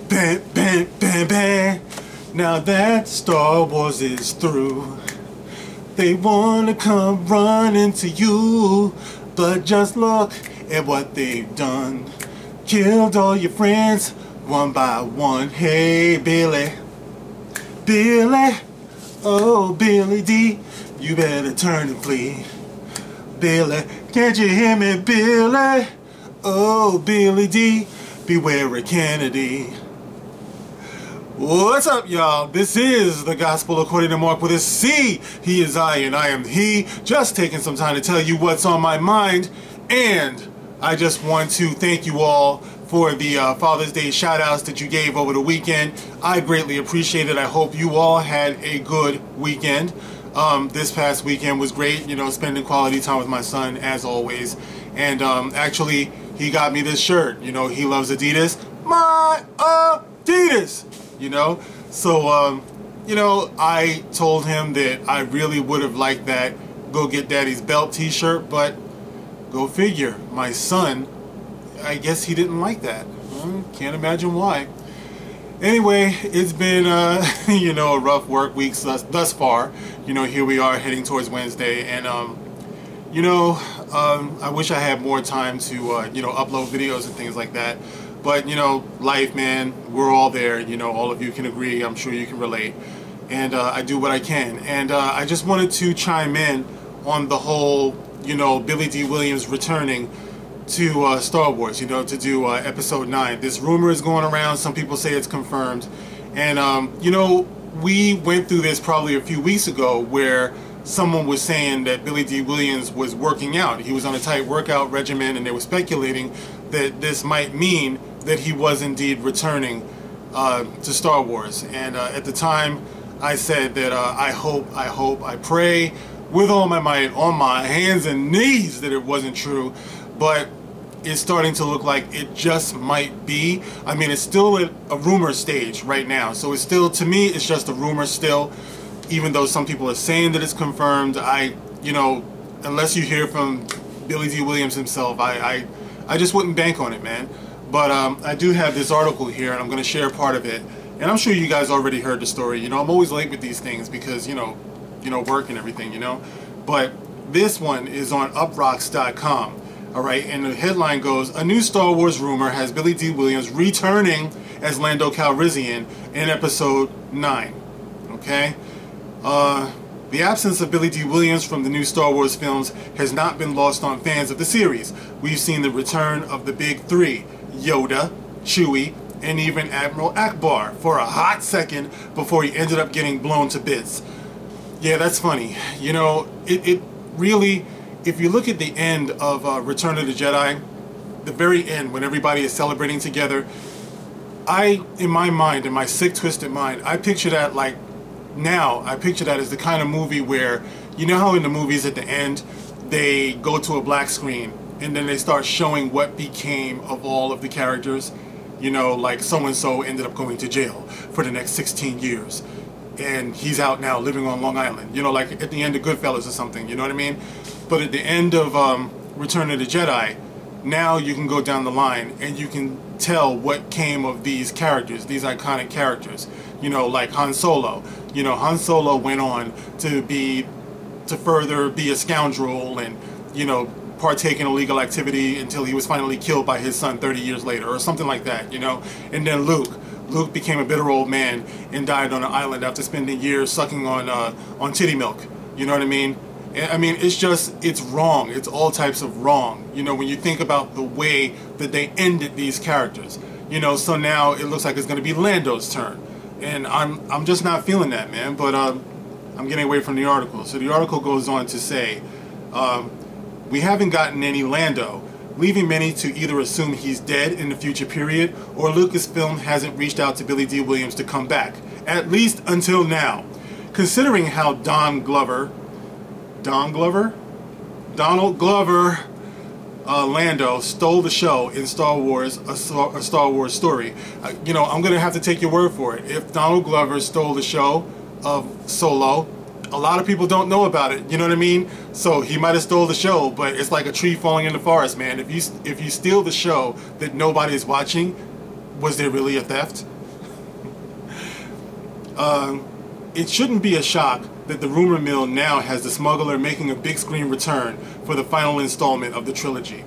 Bam, bam, bam, bam. Now that Star Wars is through, they wanna come running to you, but just look at what they've done. Killed all your friends one by one. Hey Billy, Billy, oh Billy Dee, you better turn and flee. Billy, can't you hear me, Billy? Oh Billy Dee, beware of Kennedy. What's up, y'all? This is the Gospel according to Mark with a C. He is I and I am he. Just taking some time to tell you what's on my mind. And I just want to thank you all for the Father's Day shout outs that you gave over the weekend. I greatly appreciate it. I hope you all had a good weekend. This past weekend was great, you know, spending quality time with my son as always. And actually, he got me this shirt. You know, he loves Adidas. My Adidas! You know, so you know, I told him that I really would have liked that Go Get Daddy's Belt t-shirt, but go figure, my son, I guess he didn't like that. Can't imagine why. Anyway, it's been you know, a rough work week thus far. You know, here we are heading towards Wednesday, and you know, I wish I had more time to you know, upload videos and things like that. But, you know, life, man, we're all there, you know, all of you can agree, I'm sure you can relate. And I do what I can. And I just wanted to chime in on the whole, you know, Billy Dee Williams returning to Star Wars, you know, to do Episode 9. This rumor is going around, some people say it's confirmed. And, you know, we went through this probably a few weeks ago where someone was saying that Billy Dee Williams was working out. He was on a tight workout regimen, and they were speculating that this might mean that he was indeed returning to Star Wars. And at the time, I said that I hope, I pray with all my might, on my hands and knees, that it wasn't true. But it's starting to look like it just might be. I mean, it's still at a rumor stage right now. So it's still, to me, it's just a rumor still. Even though some people are saying that it's confirmed, you know, unless you hear from Billy Dee Williams himself, I just wouldn't bank on it, man. But I do have this article here, and I'm going to share part of it. And I'm sure you guys already heard the story. You know, I'm always late with these things because, you know, work and everything, you know. But this one is on uprocks.com, all right? And the headline goes, a new Star Wars rumor has Billy Dee Williams returning as Lando Calrissian in Episode 9, okay? The absence of Billy Dee Williams from the new Star Wars films has not been lost on fans of the series. We've seen the return of the big three, Yoda, Chewie, and even Admiral Akbar for a hot second before he ended up getting blown to bits. Yeah, that's funny. You know, it really, if you look at the end of Return of the Jedi, the very end when everybody is celebrating together, in my mind, in my sick, twisted mind, I picture that like, now I picture that as the kind of movie where, you know how in the movies at the end they go to a black screen and then they start showing what became of all of the characters, you know, like so-and-so ended up going to jail for the next 16 years and he's out now living on Long Island, you know, like at the end of Goodfellas or something, you know what I mean? But at the end of Return of the Jedi, now you can go down the line and you can tell what came of these characters, these iconic characters. You know, like Han Solo. You know, Han Solo went on to further be a scoundrel and, you know, partake in illegal activity until he was finally killed by his son 30 years later or something like that, you know. And then Luke became a bitter old man and died on an island after spending years sucking on titty milk. You know what I mean? I mean, it's just, it's wrong. It's all types of wrong. You know, when you think about the way that they ended these characters. You know, so now it looks like it's going to be Lando's turn. And I'm just not feeling that, man. But I'm getting away from the article. So the article goes on to say, we haven't gotten any Lando, leaving many to either assume he's dead in the future period, or Lucasfilm hasn't reached out to Billy Dee Williams to come back, at least until now. Considering how Donald Glover, Lando stole the show in Star Wars, a Star Wars story. You know, I'm going to have to take your word for it. If Donald Glover stole the show of Solo, a lot of people don't know about it, you know what I mean? So he might have stole the show, but it's like a tree falling in the forest, man. If you steal the show that nobody's watching, was there really a theft? It shouldn't be a shock that the rumor mill now has the smuggler making a big screen return for the final installment of the trilogy.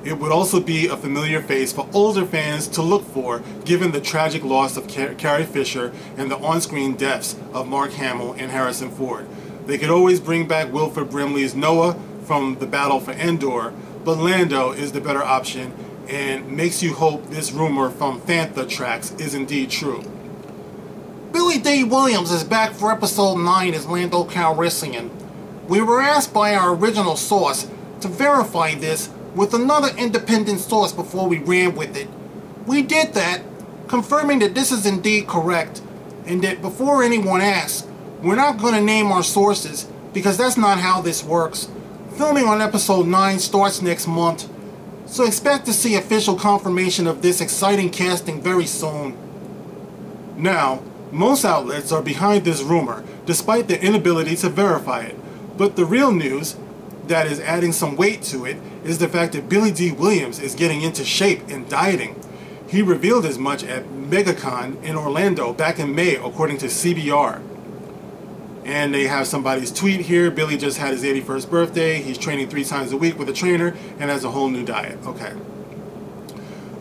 It would also be a familiar face for older fans to look for, given the tragic loss of Carrie Fisher and the on-screen deaths of Mark Hamill and Harrison Ford. They could always bring back Wilford Brimley's Noah from the Battle for Endor, but Lando is the better option and makes you hope this rumor from Fantha Tracks is indeed true. Billy Dee Williams is back for episode 9 as Lando Calrissian. We were asked by our original source to verify this with another independent source before we ran with it. We did that, confirming that this is indeed correct, and that before anyone asks, we're not going to name our sources because that's not how this works. Filming on episode 9 starts next month, so expect to see official confirmation of this exciting casting very soon. Now, most outlets are behind this rumor, despite their inability to verify it. But the real news that is adding some weight to it is the fact that Billy Dee Williams is getting into shape and dieting. He revealed as much at MegaCon in Orlando back in May, according to CBR. And they have somebody's tweet here. Billy just had his 81st birthday. He's training 3 times a week with a trainer and has a whole new diet. Okay.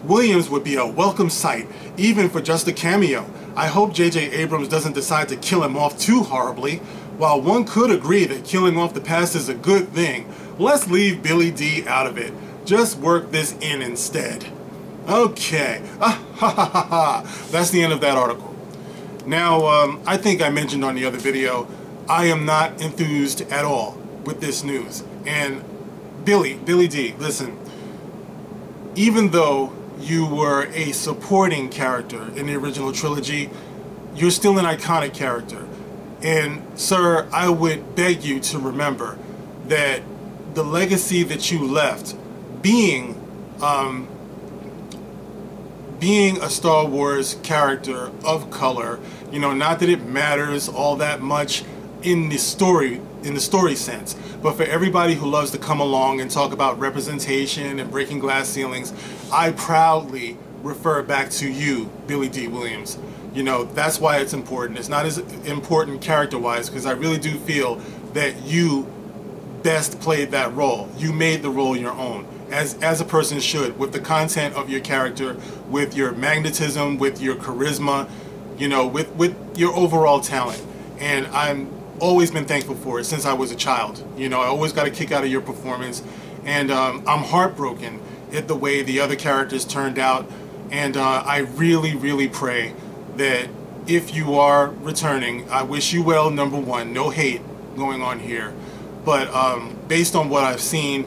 Williams would be a welcome sight, even for just a cameo. I hope J.J. Abrams doesn't decide to kill him off too horribly. While one could agree that killing off the past is a good thing, let's leave Billy Dee out of it. Just work this in instead. Okay. That's the end of that article. Now, I think I mentioned on the other video, I am not enthused at all with this news. And Billy Dee, listen, even though you were a supporting character in the original trilogy, you're still an iconic character. And sir, I would beg you to remember that the legacy that you left, being a Star Wars character of color, you know, not that it matters all that much in the story sense, but for everybody who loves to come along and talk about representation and breaking glass ceilings, I proudly refer back to you, Billy Dee Williams. You know, that's why it's important. It's not as important character-wise, because I really do feel that you best played that role. You made the role your own, as a person should, with the content of your character, with your magnetism, with your charisma, you know, with your overall talent. And I'm always been thankful for it since I was a child. You know, I always got a kick out of your performance, and I'm heartbroken at the way the other characters turned out. And I really, really pray that if you are returning, I wish you well, number one. No hate going on here. But based on what I've seen,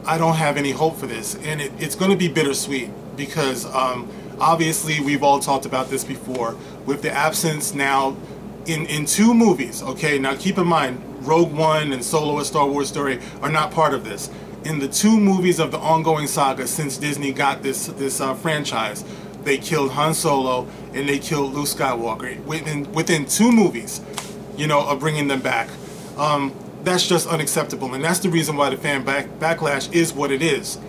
I don't have any hope for this. And it's going to be bittersweet because obviously we've all talked about this before. With the absence now in 2 movies, okay? Now keep in mind, Rogue One and Solo: A Star Wars Story are not part of this. In the 2 movies of the ongoing saga since Disney got this franchise, they killed Han Solo and they killed Luke Skywalker within 2 movies, you know, of bringing them back. That's just unacceptable, and that's the reason why the fan backlash is what it is.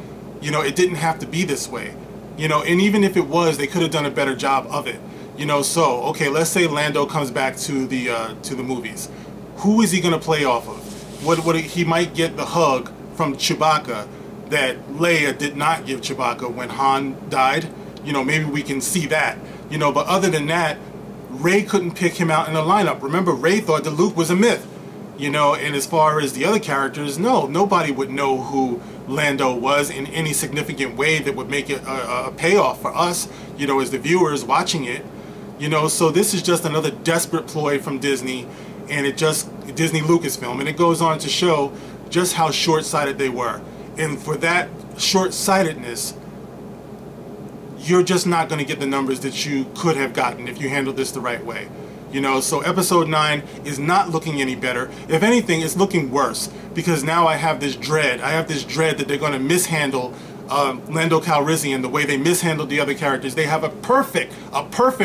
You know, it didn't have to be this way. You know, and even if it was, they could have done a better job of it. You know, so okay, let's say Lando comes back to the movies. Who is he going to play off of? What he might get the hug from Chewbacca that Leia did not give Chewbacca when Han died. You know, maybe we can see that. You know, but other than that, Rey couldn't pick him out in the lineup. Remember, Rey thought that Luke was a myth. You know, and as far as the other characters, no, nobody would know who Lando was in any significant way that would make it a payoff for us, you know, as the viewers watching it. You know, so this is just another desperate ploy from Disney, and Disney Lucasfilm, and it goes on to show just how short-sighted they were. And for that short-sightedness, you're just not going to get the numbers that you could have gotten if you handled this the right way. You know, so episode 9 is not looking any better. If anything, it's looking worse, because now I have this dread. I have this dread that they're going to mishandle Lando Calrissian the way they mishandled the other characters. They have a perfect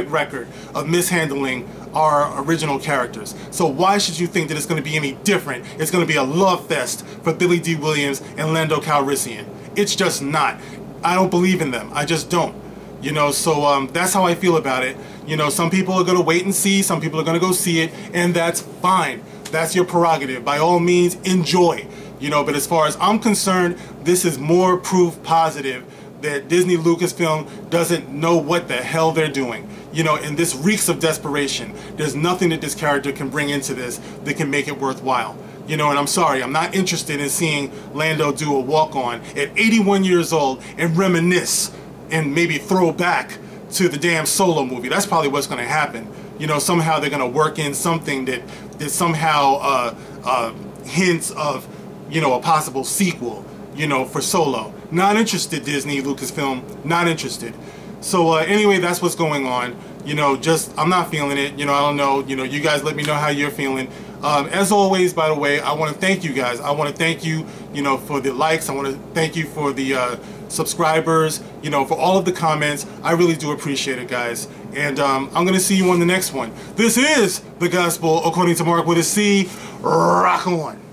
record of mishandling our original characters. So why should you think that it's going to be any different? It's going to be a love fest for Billy Dee Williams and Lando Calrissian. It's just not. I don't believe in them. I just don't. You know, so that's how I feel about it. You know, some people are going to wait and see, some people are going to go see it, and that's fine. That's your prerogative. By all means, enjoy. You know, but as far as I'm concerned, this is more proof positive that Disney Lucasfilm doesn't know what the hell they're doing. You know, and this reeks of desperation. There's nothing that this character can bring into this that can make it worthwhile. You know, and I'm sorry, I'm not interested in seeing Lando do a walk-on at 81 years old and reminisce and maybe throw back to the damn Solo movie. That's probably what's going to happen. You know, somehow they're going to work in something that somehow hints of, you know, a possible sequel, you know, for Solo. Not interested, Disney, Lucasfilm, not interested. So anyway, that's what's going on. You know, just, I'm not feeling it. You know, I don't know. You know, you guys let me know how you're feeling. As always, by the way, I want to thank you guys. I want to thank you, you know, for the likes. I want to thank you for the subscribers, you know, for all of the comments. I really do appreciate it, guys. And I'm going to see you on the next one. This is The Gospel According to Mark with a C. Rock on.